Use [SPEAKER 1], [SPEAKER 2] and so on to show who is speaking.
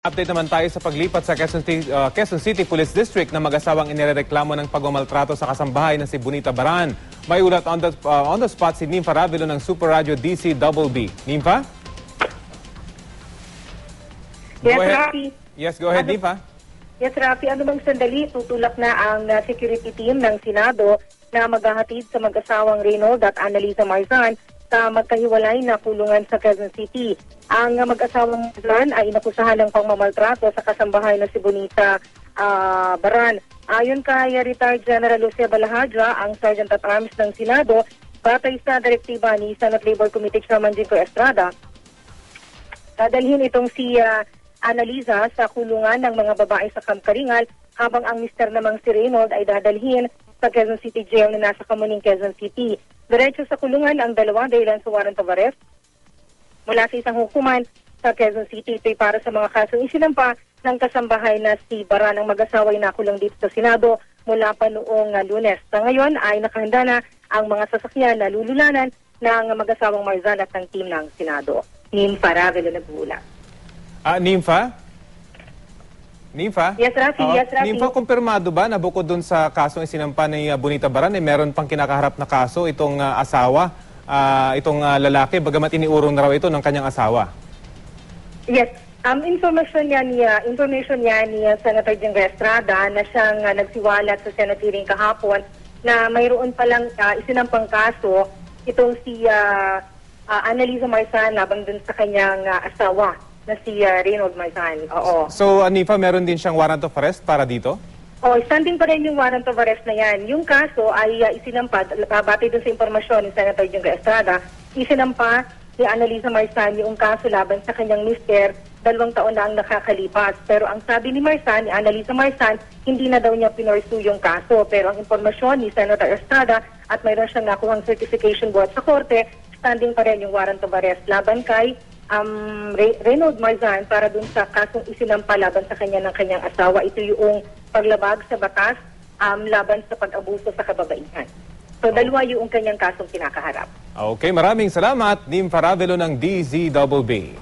[SPEAKER 1] Update naman tayo sa paglipat sa Quezon City Police District na mag-asawang inireklamo ng pagmamaltrato sa kasambahay na si Bonita Baran. May ulat on the spot si Nympha Ravelo ng Super Radio DCBB. Nympha?
[SPEAKER 2] Yes, Rafi.
[SPEAKER 1] Yes, go ahead, Nympha.
[SPEAKER 2] Yes, Rafi. Ano bang sandali, tutulak na ang security team ng Senado na maghahatid sa mag-asawang Reynold at Annalisa Marzan sa magkahiwalay na kulungan sa Quezon City. Ang mag-asawang Marzan ay inakusahan ng pangmamaltrato sa kasambahay na si Bonita Baran. Ayon kay retired General Lucia Balahadra, ang Sergeant at Arms ng Senado, batay sa direktiba ni Senate Labor Committee Chairman Jingo Estrada, dadalhin itong si Annalisa sa kulungan ng mga babae sa Camp Karingal, habang ang mister namang si Reynold ay dadalhin sa Quezon City Jail na nasa Kamuning, Quezon City. Diretso sa kulungan ang dalawa dahilan sa warrant of arrest mula sa isang hukuman sa Quezon City. Ito'y para sa mga kasong isinampa ng kasambahay na si Baran. Ang mag-asawa ay nakulong dito sa Senado mula pa noong Lunes. Sa ngayon ay nakahanda na ang mga sasakyan na lululanan ng mag-asawang Marzan at ng team ng Senado. Nympha Ravelo nag-uula.
[SPEAKER 1] Nympha? Nympha?
[SPEAKER 2] Yes, Rafi. Yes, Rafi.
[SPEAKER 1] Nympha, kumpirmado ba na bukod dun sa kasong isinampa ni Bonita Baran, meron pang kinakaharap na kaso itong asawa, itong lalaki, bagamat iniurong na raw ito ng kanyang asawa?
[SPEAKER 2] Yes. Information niya ni Senator Jingo Estrada na siyang nagsiwalat sa Senate hearing kahapon na mayroon palang isinampang kaso itong si Annalisa Marzan labang dun sa kanyang asawa na si Reynold Marzan. Oo.
[SPEAKER 1] So, Nympha, meron din siyang warrant of arrest para dito?
[SPEAKER 2] Standing pa rin yung warrant of arrest na yan. Yung kaso ay isinampa, batay dun sa impormasyon ni Senator Jingo Estrada, isinampa ni Annalisa Marzan yung kaso laban sa kanyang mister, 2 taon na ang nakakalipas. Pero ang sabi ni Marzan, ni Annalisa Marzan, hindi na daw niya pinorsu yung kaso. Pero ang impormasyon ni Senator Estrada at mayroon siyang nakuhang certification board sa korte, standing pa rin yung warrant of arrest laban kay Reynold Marzan para dun sa kasong isinampa laban sa kanya ng kanyang asawa. Ito yung paglabag sa batas laban sa pag-abuso sa kababaihan. So, dalawa yung kanyang kasong kinakaharap.
[SPEAKER 1] Okay, maraming salamat, Nympha Ravelo ng DZBB.